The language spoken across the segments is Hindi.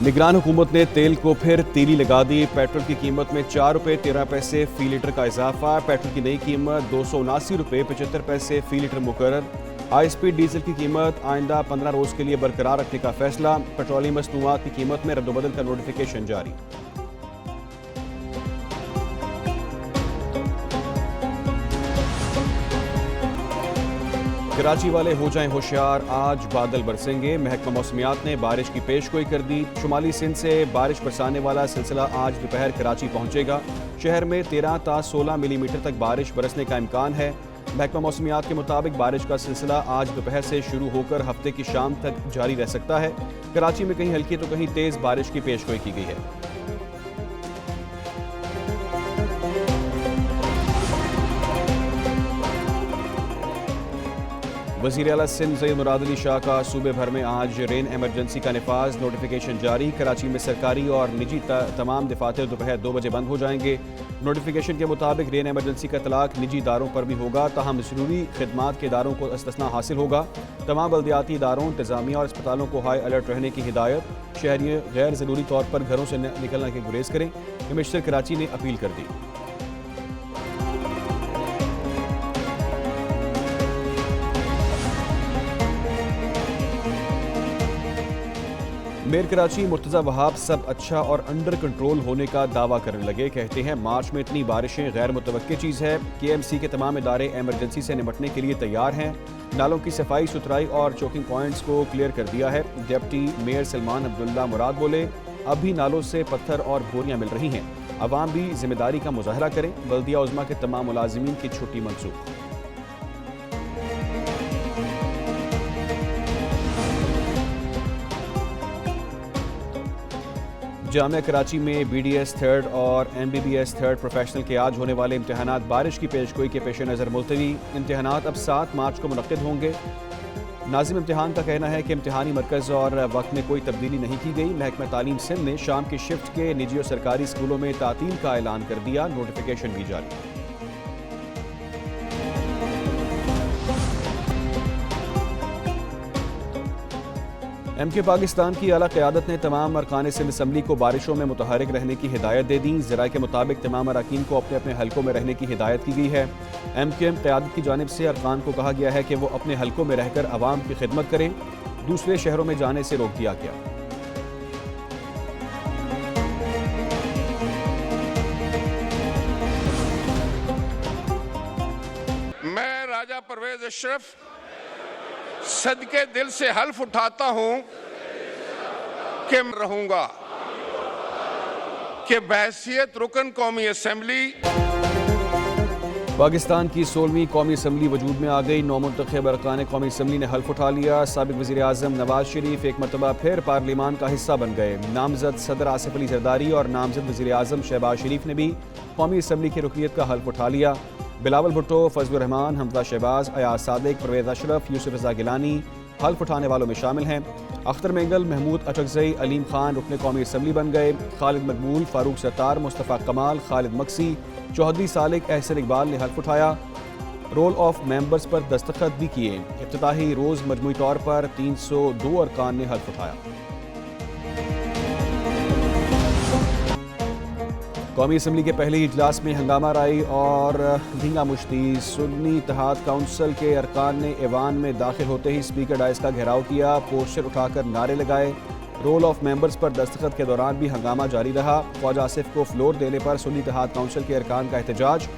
निगरान हुकूमत ने तेल को फिर तीली लगा दी। पेट्रोल की कीमत में 4 रुपये 13 पैसे फी लीटर का इजाफा। पेट्रोल की नई कीमत 279 रुपये 75 पैसे फी लीटर मुकर्रर। हाई स्पीड डीजल की कीमत आइंदा 15 रोज के लिए बरकरार रखने का फैसला। पेट्रोलियम मसनूआत की कीमत में रद्दबदल का नोटिफिकेशन जारी। कराची वाले हो जाएं होशियार, आज बादल बरसेंगे। महकमा मौसमियात ने बारिश की पेशगोई कर दी। शुमाली सिंध से बारिश बरसाने वाला सिलसिला आज दोपहर कराची पहुंचेगा। शहर में 13 ता 16 मिलीमीटर तक बारिश बरसने का इम्कान है। महकमा मौसमियात के मुताबिक बारिश का सिलसिला आज दोपहर से शुरू होकर हफ्ते की शाम तक जारी रह सकता है। कराची में कहीं हल्की तो कहीं तेज बारिश की पेशगोई की गई है। वज़ीर आला सिंध सैयद मुराद अली शाह का सूबे भर में आज रेन एमरजेंसी का निफाज, नोटिफिकेशन जारी। कराची में सरकारी और निजी तमाम दफातर दोपहर 2 बजे बंद हो जाएंगे। नोटिफिकेशन के मुताबिक रेन एमरजेंसी का इतलाक निजी इदारों पर भी होगा, ताहम ज़रूरी खिदमात के इदारों को इस्तिस्ना हासिल होगा। तमाम बल्दियाती इदारों, इंतजामिया और अस्पतालों को हाई अलर्ट रहने की हिदायत। शहरी गैर ज़रूरी तौर पर घरों से निकलने की गुरेज करें, कमिश्नर कराची ने अपील कर दी। मेयर कराची मुर्तज़ा वहाब सब अच्छा और अंडर कंट्रोल होने का दावा करने लगे। कहते हैं मार्च में इतनी बारिशें गैर मुतवक्की चीज़ है। KMC के तमाम इदारे एमरजेंसी से निपटने के लिए तैयार हैं। नालों की सफाई सुथराई और चोकिंग पॉइंट्स को क्लियर कर दिया है। डिप्टी मेयर सलमान अब्दुल्ला मुराद बोले, अब भी नालों से पत्थर और बोरियां मिल रही हैं। अवाम भी जिम्मेदारी का मुजाहरा करें। बल्दिया उज़्मा के तमाम मुलाजिमीन की छुट्टी मंसूख। जामिया कराची में BDS थर्ड और MBBS थर्ड प्रोफेशनल के आज होने वाले इम्तहानात बारिश की पेशगोई के पेश नज़र मुलतवी। इम्तहानात अब 7 मार्च को मुनक्किद होंगे। नाज़िम इम्तहान का कहना है कि इम्तहानी मरकज़ और वक्त में कोई तब्दीली नहीं की गई। महकमा तालीम सिंध ने शाम की शिफ्ट के निजी और सरकारी स्कूलों में तातील का ऐलान कर दिया। नोटिफिकेशन भी जारी। MK पाकिस्तान की आला क़यादत ने तमाम अरकान सिंध असम्बली को बारिशों में मुतहरिक रहने की हिदायत दे दी। ज़राए के मुताबिक तमाम अरकान को अपने अपने हलकों में रहने की हिदायत की गई है। MKM क़यादत की जानिब से अरकान को कहा गया है कि वो अपने हलकों में रहकर आवाम की खिदमत करें। दूसरे शहरों में जाने से रोक दिया गया। मैं राजा परवेज अशरफ सदके दिल से हल्फ उठाता हूं कि रहूंगा कि बहैसियत रुकन कौमी असम्बली। पाकिस्तान की 16वीं कौमी असम्बली वजूद में आ गई। नौमुंतखब अरकान कौमी असम्बली ने हल्फ उठा लिया। साबिक वज़ीर आज़म नवाज शरीफ एक मरतबा फिर पार्लिमान का हिस्सा बन गए। नामजद सदर आसिफ अली जरदारी और नामजद वज़ीर आज़म शहबाज शरीफ ने भी कौमी असम्बली की रुकनीत का हल्फ उठा लिया। बिलावल भुट्टो, फजलुर रहमान, हमजा शहबाज, अयाज सादिक, परवेज अशरफ, यूसुफ रज़ा गिलानी हल्फ उठाने वालों में शामिल हैं। अख्तर मेंगल, महमूद अटकज़ई, अलीम खान रुकने कौमी असम्बली बन गए। खालिद मकबूल, फारूक सत्तार, मुस्तफ़ा कमाल, खालिद मक्सी, चौधरी सालिक, एहसन इकबाल ने हल्फ उठाया। रोल ऑफ मेंबर्स पर दस्तखत भी किए। इफ्तिताही रोज़ मजमूई तौर पर 302 अरकान ने हल्फ उठाया। कौमी असम्बली के पहले इजलास में हंगामा राई और धींगा मुश्ती। सुन्नी इत्तेहाद काउंसिल के अरकान ने ऐवान में दाखिल होते ही स्पीकर डाइस का घेराव किया, पोस्टर उठाकर नारे लगाए। रोल ऑफ मेंबर्स पर दस्तखत के दौरान भी हंगामा जारी रहा। ख्वाजा आसिफ को फ्लोर देने पर सुन्नी इत्तेहाद काउंसिल के अरकान का एहतजाज।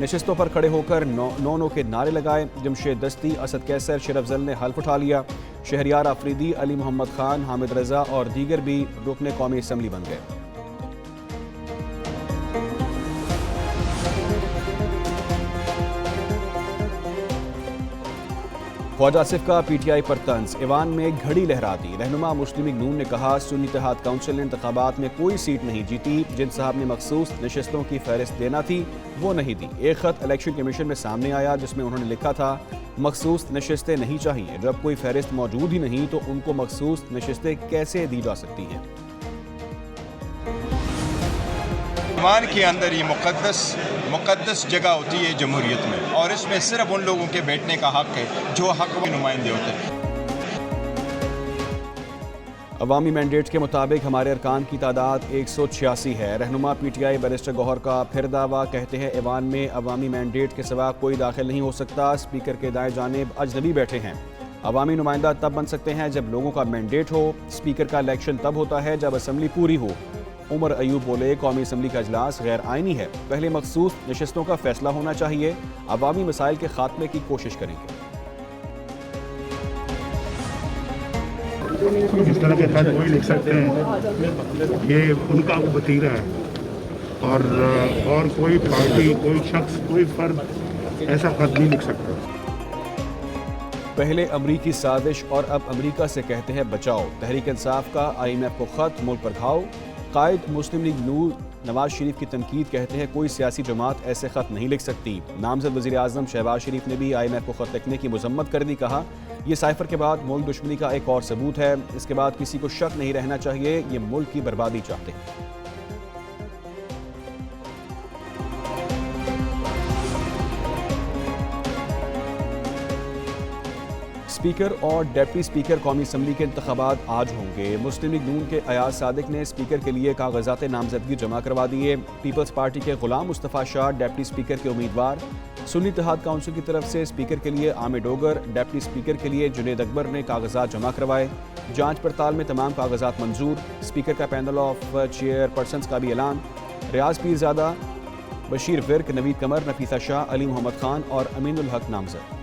नशिस्तों पर खड़े होकर नो के नारे लगाए। जमशेद दस्ती, असद कैसर, शरफजल ने हल्फ उठा लिया। शहरियार आफरीदी, अली मोहम्मद खान, हामिद रजा और दीगर भी रुकने कौमी असम्बली बन गए। ख्वाजा आसिफ का PTI पर तंज। ऐवान में घड़ी लहरा दी। रहनुमा मुस्लिम लीग नून ने कहा, सुन्नी इत्तेहाद काउंसिल ने इंतखाबात में कोई सीट नहीं जीती। जिन साहब ने मखसूस नशिस्तों की फहरिस्त देना थी वो नहीं दी। एक खत इलेक्शन कमीशन में सामने आया जिसमें उन्होंने लिखा था, मखसूस नशिस्तें नहीं चाहिए। जब कोई फहरिस्त मौजूद ही नहीं तो उनको मखसूस नशिस्तें कैसे दी जा सकती हैं। ईमान के अंदर ये मुक़द्दस जगह होती है जमहूरियत में, और इसमें सिर्फ उन लोगों के बैठने का हक है जो हक के नुमाइंदे होते हैं। अवामी मैंडेट के मुताबिक हमारे अरकान की तादाद 186 है। रहनुमा PTI बैरिस्टर गौहर का फिर दावा, कहते हैं ऐवान में अवामी मैंडेट के सिवा कोई दाखिल नहीं हो सकता। स्पीकर के दाएं जानिब अजनबी बैठे हैं। अवामी नुमाइंदा तब बन सकते हैं जब लोगों का मैंडेट हो। स्पीकर का इलेक्शन तब होता है जब असम्बली पूरी हो। उमर अयूब बोले, कौमी असम्बली का इजलास गैर आइनी है। पहले मखसूस नशस्तों का फैसला होना चाहिए। अवामी मसाइल के खात्मे की कोशिश करेंगे। इस तरह के खत वही लिख सकते हैं, ये उनका वतीरा है और कोई पार्टी, कोई शख्स, कोई फर्द ऐसा खत नहीं लिख सकता। पहले अमरीकी साजिश और अब अमरीका से कहते हैं बचाओ। तहरीक इंसाफ का IMF को खत, मुल्क पर घाव। कायद मुस्लिम लीग नून नवाज शरीफ की तनकीद, कहते हैं कोई सियासी जमात ऐसे खत नहीं लिख सकती। नामजद वज़ीर आज़म शहबाज शरीफ ने भी IMF को खत लिखने की मजम्मत कर दी। कहा, ये साइफर के बाद मुल्क दुश्मनी का एक और सबूत है। इसके बाद किसी को शक नहीं रहना चाहिए, ये मुल्क की बर्बादी चाहते हैं। स्पीकर और डिप्टी स्पीकर कौमी असम्बली के इंतखाबात आज होंगे। मुस्लिम लीग नून के अयाज सादिक ने स्पीकर के लिए कागजात नामजदगी जमा करवा दिए। पीपल्स पार्टी के गुलाम मुस्तफ़ा शाह डिप्टी स्पीकर के उम्मीदवार। सुन्नी इत्तेहाद काउंसिल की तरफ से स्पीकर के लिए आमिर डोगर, डिप्टी स्पीकर के लिए जुनेद अकबर ने कागजात जमा करवाए। जांच पड़ताल में तमाम कागजात मंजूर। स्पीकर का पैनल ऑफ चेयरपर्सन्स का भी ऐलान। रियाज पीरजादा, बशीर विर्क, नवीद कमर, नफीसा शाह, अली मोहम्मद खान और अमीनुल हक नामजद।